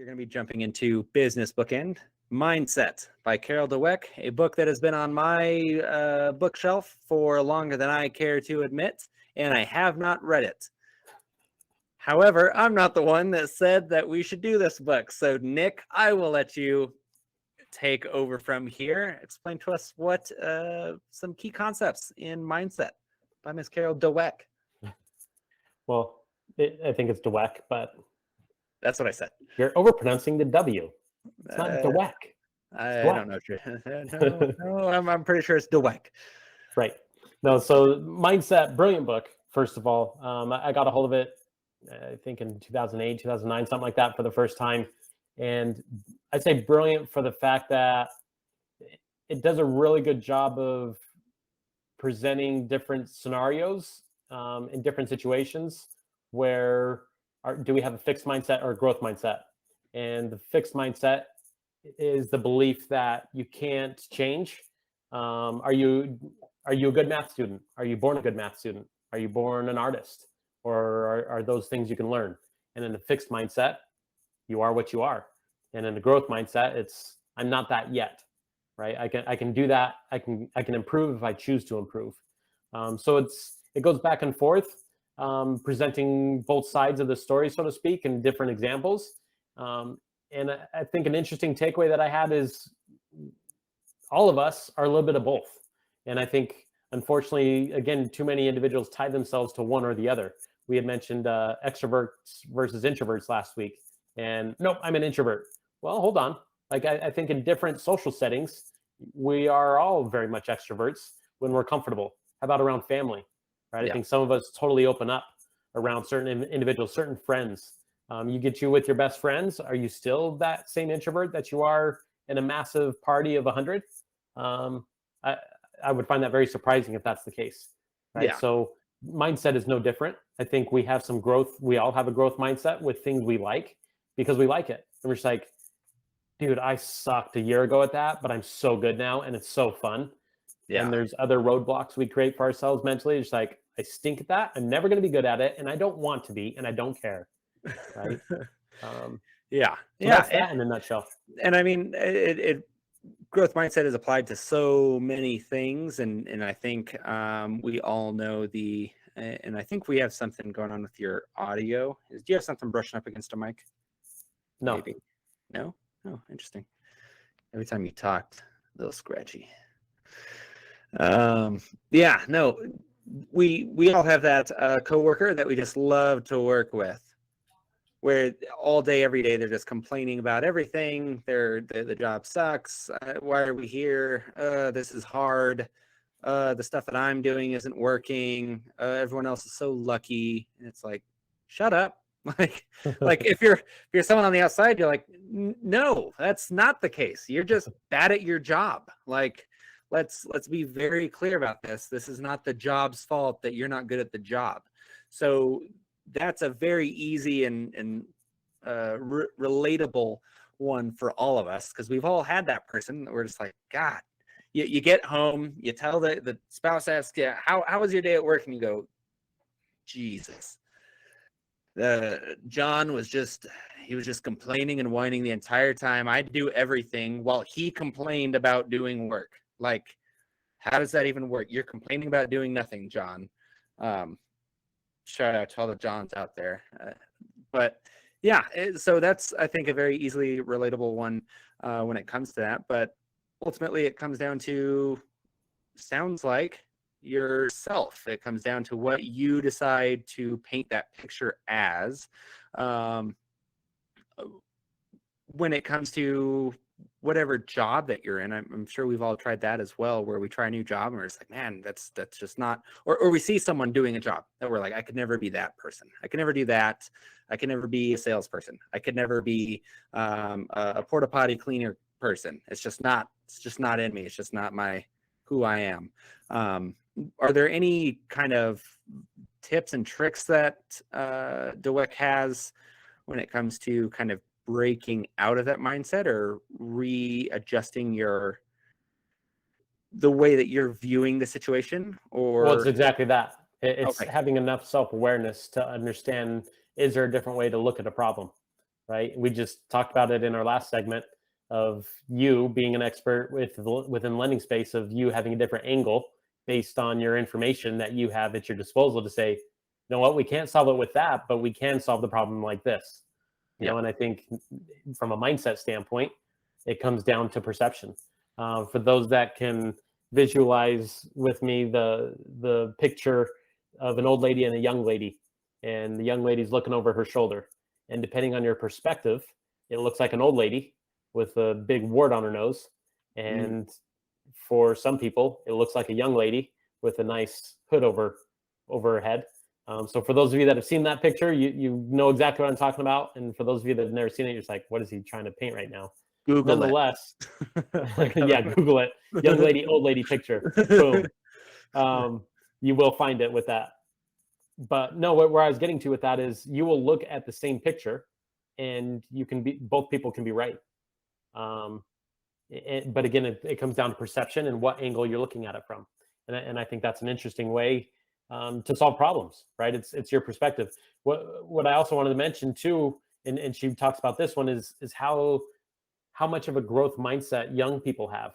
going to be jumping into Business Bookend, Mindset by Carol Dweck, a book that has been on my bookshelf for longer than I care to admit, and I have not read it. However, I'm not the one that said that we should do this book. So, Nick, I will let you take over from here. Explain to us what some key concepts in Mindset by Miss Carol Dweck. Well, I think it's Dweck, but that's what I said. You're overpronouncing the W. It's not Dweck. I don't know. No, I'm pretty sure it's Dweck. Right. No, so Mindset, brilliant book, first of all. I got a hold of it, I think in 2008, 2009, something like that for the first time. And I'd say brilliant for the fact that it does a really good job of presenting different scenarios in different situations where do we have a fixed mindset or a growth mindset? And the fixed mindset is the belief that you can't change. Are you a good math student? Are you born a good math student? Are you born an artist? Or are those things you can learn? And in the fixed mindset, you are what you are. And in the growth mindset, it's I'm not that yet, right? I can do that. I can improve if I choose to improve. So it goes back and forth, presenting both sides of the story, so to speak, in different examples. And I think an interesting takeaway that I had is all of us are a little bit of both. And I think, unfortunately, again, too many individuals tie themselves to one or the other. We had mentioned extroverts versus introverts last week. And nope, I'm an introvert. Well, hold on. Like I think in different social settings, we are all very much extroverts when we're comfortable. How about around family, right? Yeah. I think some of us totally open up around certain individuals, certain friends. You get you with your best friends. Are you still that same introvert that you are in a massive party of 100? I would find that very surprising if that's the case, right? Yeah. So mindset is no different. I think we have some growth. We all have a growth mindset with things we like because we like it. And we're just like, dude, I sucked a year ago at that, but I'm so good now and it's so fun. Yeah. And there's other roadblocks we create for ourselves mentally. It's like, I stink at that. I'm never going to be good at it. And I don't want to be, and I don't care. Right. Yeah. So that's that in a nutshell. And I mean, growth mindset is applied to so many things. And I think we all know and I think we have something going on with your audio. Do you have something brushing up against a mic? No. Maybe. No? Oh, interesting. Every time you talked, a little scratchy. Yeah, no, we all have that coworker that we just love to work with, where all day, every day, they're just complaining about everything. The job sucks. Why are we here? This is hard. The stuff that I'm doing isn't working. Everyone else is so lucky. And it's like, shut up. Like if you're someone on the outside, you're like, no, that's not the case. You're just bad at your job. Like, let's be very clear about this. This is not the job's fault that you're not good at the job. So that's a very easy and relatable one for all of us, because we've all had that person that we're just like, God, you get home, you tell the spouse asks you, how was your day at work? And you go, Jesus. John was just complaining and whining the entire time. I'd do everything while he complained about doing work. Like, how does that even work? You're complaining about doing nothing, John. Shout out to all the Johns out there. But yeah, so that's, I think, a very easily relatable one when it comes to that. But ultimately, it comes down to, sounds like, yourself. It comes down to what you decide to paint that picture as. When it comes to whatever job that you're in, I'm sure we've all tried that as well, where we try a new job and we're just like, man, that's just not, or we see someone doing a job that we're like, I could never be that person. I could never do that. I could never be a salesperson. I could never be a porta potty cleaner person. It's just not in me. It's just not who I am. Are there any kind of tips and tricks that Dweck has when it comes to kind of breaking out of that mindset or readjusting the way that you're viewing the situation? Or well, it's exactly that. It's okay. Having enough self-awareness to understand, is there a different way to look at a problem? right? We just talked about it in our last segment of you being an expert within the lending space, of you having a different angle based on your information that you have at your disposal to say, you know what, we can't solve it with that, but we can solve the problem like this. You know, and I think from a mindset standpoint, it comes down to perception. For those that can visualize with me the picture of an old lady and a young lady, and the young lady's looking over her shoulder, and depending on your perspective, it looks like an old lady with a big wart on her nose, and for some people, it looks like a young lady with a nice hood over her head. So for those of you that have seen that picture, you know exactly what I'm talking about. And for those of you that have never seen it, you're just like, what is he trying to paint right now? Google Nonetheless, yeah, Google it. Young lady, old lady picture. Boom. You will find it with that. But no, where I was getting to with that is you will look at the same picture and both people can be right. But again, it comes down to perception and what angle you're looking at it from. And I think that's an interesting way to solve problems, right? It's your perspective. What I also wanted to mention too, and she talks about this one, is how much of a growth mindset young people have,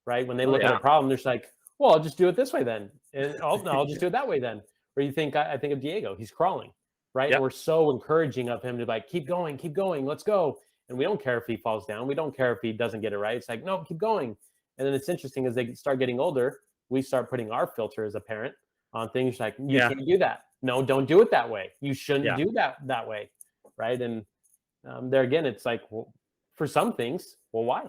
right? When they look at a problem, they're just like, well, I'll just do it this way then. And I'll just do it that way then. Or you think, I think of Diego, he's crawling, right? And we're so encouraging of him to like, keep going, let's go. And we don't care if he falls down. We don't care if he doesn't get it right. It's like, no, keep going. And then it's interesting, as they start getting older, we start putting our filter as a parent on things like, you can't do that. No, don't do it that way. You shouldn't do that way, right? And there again, it's like, well, for some things, well, why?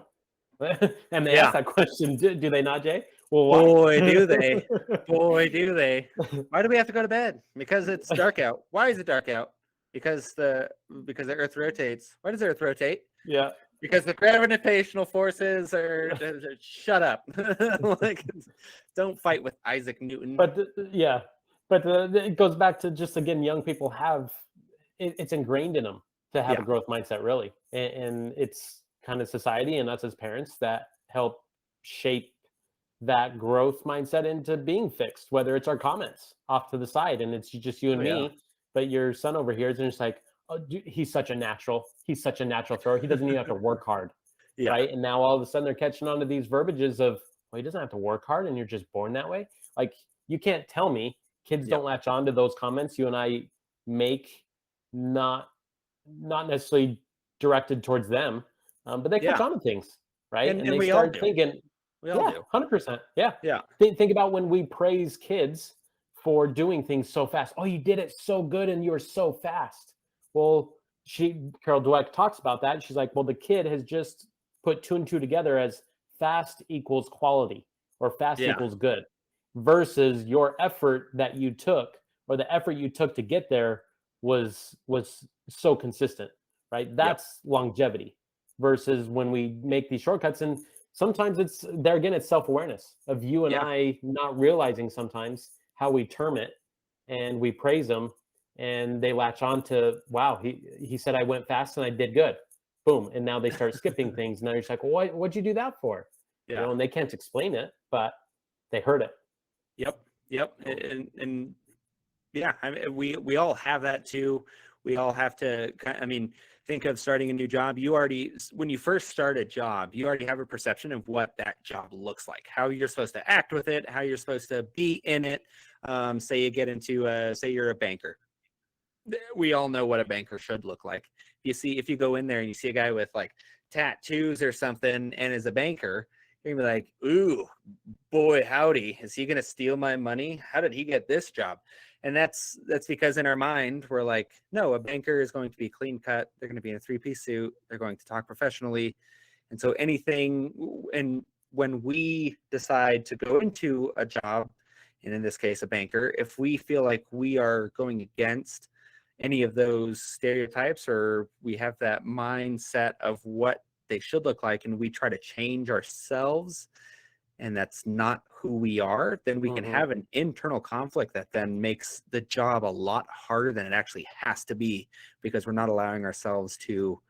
And they ask that question, do they not, Jay? Well, why? Boy, do they. Boy, do they. Why do we have to go to bed? Because it's dark out. Why is it dark out? Because the Earth rotates. Why does the Earth rotate? Yeah. Because the gravitational forces are shut up. Like, don't fight with Isaac Newton. But it goes back to just, again, young people have it's ingrained in them to have a growth mindset, really, and it's kind of society and us as parents that help shape that growth mindset into being fixed. Whether it's our comments off to the side and it's just you and me, but your son over here is just like, oh, he's such a natural thrower. He doesn't even have to work hard, right? And now all of a sudden they're catching on to these verbiages of, well, he doesn't have to work hard and you're just born that way. Like, you can't tell me kids don't latch on to those comments you and I make, not necessarily directed towards them, but they catch on to things, right? And they start thinking, we all do. 100%. Yeah. Think about when we praise kids for doing things so fast. Oh, you did it so good and you were so fast. Well, Carol Dweck talks about that. She's like, well, the kid has just put 2 and 2 together as fast equals quality, or fast equals good, versus your effort that you took, or the effort you took to get there was so consistent, right? That's longevity, versus when we make these shortcuts. And sometimes it's self-awareness of you and I not realizing sometimes how we term it, and we praise them and they latch on to, wow, he said I went fast and I did good. Boom. And now they start skipping things. Now you're just like, well, what'd you do that for? You know, and they can't explain it, but they heard it. Yep. And yeah, I mean, we all have that too. We all have to, I mean, think of starting a new job. When you first start a job, you already have a perception of what that job looks like, how you're supposed to act with it, how you're supposed to be in it. Say you get into, say you're a banker. We all know what a banker should look like. If you go in there and you see a guy with like tattoos or something and is a banker, you're gonna be like, ooh, boy, howdy, is he gonna steal my money? How did he get this job? And that's because in our mind, we're like, no, a banker is going to be clean cut. They're going to be in a 3-piece suit. They're going to talk professionally. And so and when we decide to go into a job, and in this case, a banker, if we feel like we are going against any of those stereotypes, or we have that mindset of what they should look like, and we try to change ourselves, and that's not who we are, then we can have an internal conflict that then makes the job a lot harder than it actually has to be, because we're not allowing ourselves to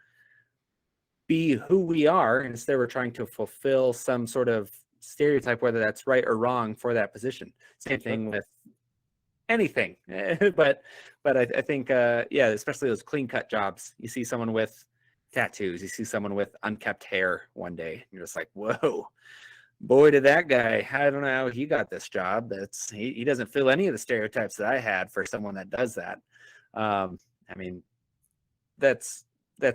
be who we are. Instead, we're trying to fulfill some sort of stereotype, whether that's right or wrong for that position. Same thing with anything. but I think, especially those clean cut jobs, you see someone with tattoos. You see someone with unkept hair one day, and you're just like, whoa, boy, did that guy, I don't know how he got this job. He doesn't fill any of the stereotypes that I had for someone that does that. I mean, that's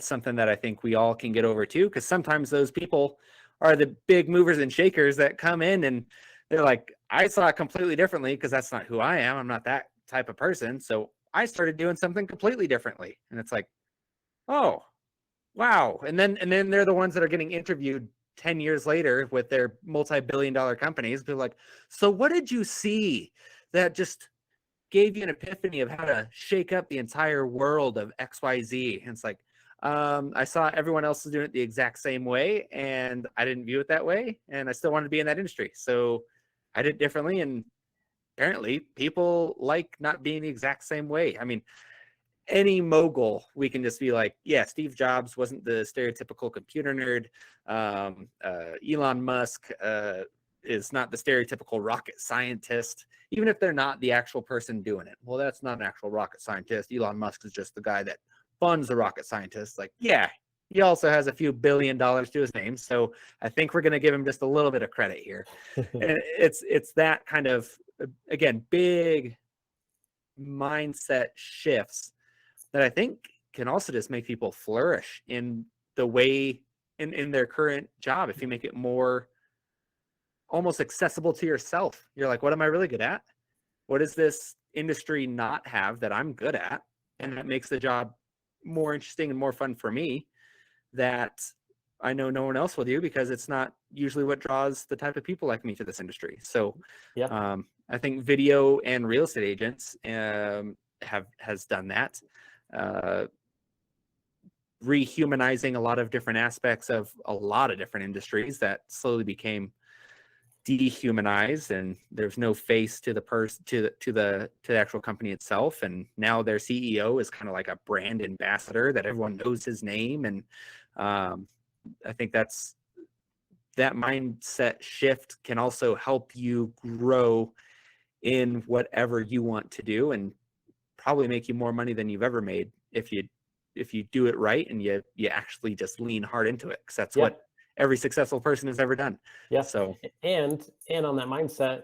something that I think we all can get over too, because sometimes those people are the big movers and shakers that come in and they're like, I saw it completely differently because that's not who I am. I'm not that type of person. So I started doing something completely differently. And it's like, oh, wow. And then they're the ones that are getting interviewed 10 years later with their multi-billion-dollar companies. Be like, so what did you see that just gave you an epiphany of how to shake up the entire world of XYZ? And it's like, I saw everyone else is doing it the exact same way, and I didn't view it that way, and I still wanted to be in that industry. So I did it differently, and apparently people like not being the exact same way. I mean, any mogul, we can just be like, yeah, Steve Jobs wasn't the stereotypical computer nerd. Elon Musk is not the stereotypical rocket scientist, even if they're not the actual person doing it. Well, that's not an actual rocket scientist. Elon Musk is just the guy that funds the rocket scientist. Like, yeah, he also has a few $1 billion to his name. So I think we're going to give him just a little bit of credit here. And it's that kind of, again, big mindset shifts that I think can also just make people flourish in the way in their current job. If you make it more almost accessible to yourself, you're like, what am I really good at? What does this industry not have that I'm good at? And that makes the job more interesting and more fun for me, that I know no one else will do, because it's not usually what draws the type of people like me to this industry. So Yeah. I think video and real estate agents has done that. Rehumanizing a lot of different aspects of a lot of different industries that slowly became dehumanized, and there's no face to the person, to the actual company itself. And now their CEO is kind of like a brand ambassador that everyone knows his name. And I think that mindset shift can also help you grow in whatever you want to do, and probably make you more money than you've ever made if you do it right and you actually just lean hard into it, because that's what every successful person has ever done. Yeah. So and on that mindset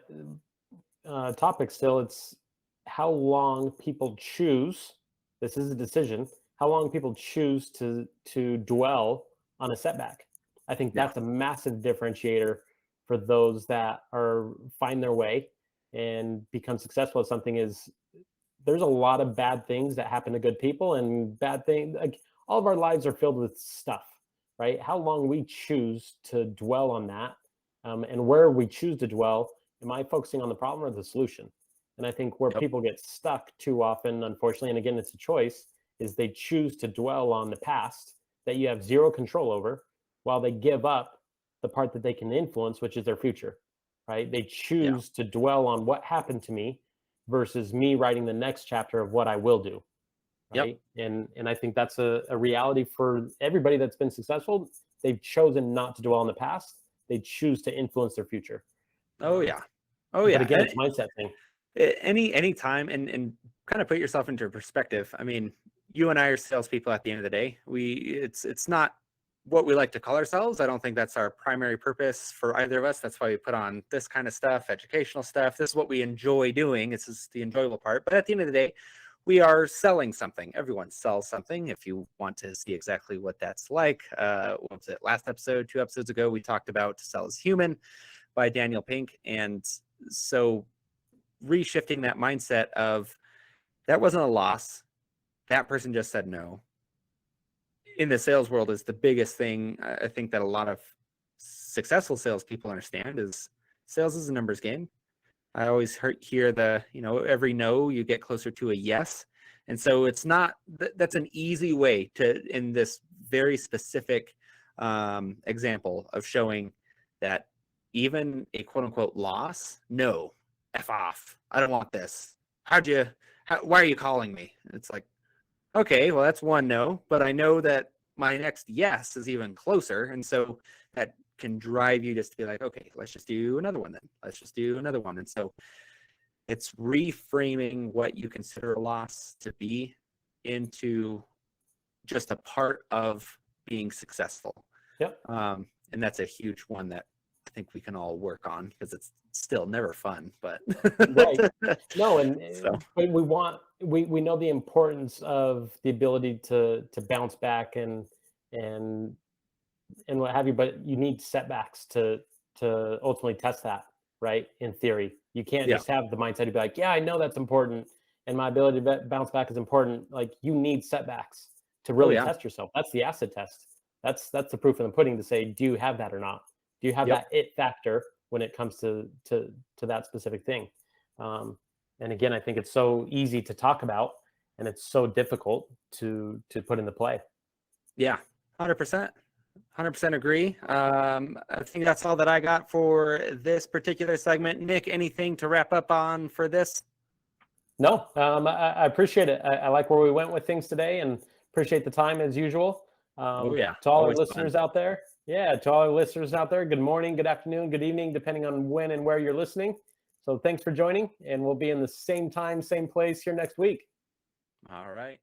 topic still, it's how long people choose. This is a decision. How long people choose to dwell on a setback. I think that's a massive differentiator for those that find their way and become successful at something. Is there's a lot of bad things that happen to good people, and bad things, like all of our lives are filled with stuff, right? How long we choose to dwell on that, and where we choose to dwell. Am I focusing on the problem or the solution? And I think where people get stuck too often, unfortunately, and again, it's a choice, is they choose to dwell on the past that you have zero control over, while they give up the part that they can influence, which is their future, right? They choose to dwell on what happened to me versus me writing the next chapter of what I will do, right? And I think that's a reality for everybody that's been successful. They've chosen not to dwell on the past. They choose to influence their future. But again, it's a mindset thing. Any time, and kind of put yourself into perspective. I mean, you and I are salespeople at the end of the day. It's not what we like to call ourselves. I don't think that's our primary purpose for either of us. That's why we put on this kind of stuff, educational stuff. This is what we enjoy doing. This is the enjoyable part. But at the end of the day, we are selling something. Everyone sells something. If you want to see exactly what that's like, what was it, last episode, 2 episodes ago, we talked about To Sell is Human by Daniel Pink. And so reshifting that mindset of, that wasn't a loss. That person just said no. In the sales world is the biggest thing I think that a lot of successful salespeople understand, is sales is a numbers game. I always hear every no, you get closer to a yes. And so it's not, that's an easy way to, in this very specific example of showing that even a quote unquote loss, no, F off. I don't want this. Why are you calling me? It's like, okay, well, that's one no, but I know that my next yes is even closer. And so that can drive you just to be like, okay, let's just do another one then. Let's just do another one. And so it's reframing what you consider a loss to be into just a part of being successful. Yep. And that's a huge one that I think we can all work on, because it's still never fun, but Right. No, and So. but we know the importance of the ability to bounce back and what have you, but you need setbacks to ultimately test that, right? In theory, you can't Yeah. just have the mindset to be like, yeah, I know that's important, and my ability to bounce back is important. Like, you need setbacks to really yeah. test yourself. That's the acid test. That's the proof in the pudding to say, do you have that or not? Do you have Yep. that it factor when it comes to that specific thing? And again, I think it's so easy to talk about, and it's so difficult to put into play. Yeah, 100%. 100% agree. I think that's all that I got for this particular segment. Nick, anything to wrap up on for this? No, I appreciate it. I like where we went with things today, and appreciate the time as usual. Oh yeah, To all our always listeners fun. out there, to all our listeners out there, good morning, good afternoon, good evening, depending on when and where you're listening. So thanks for joining, and we'll be in the same time, same place here next week. All right.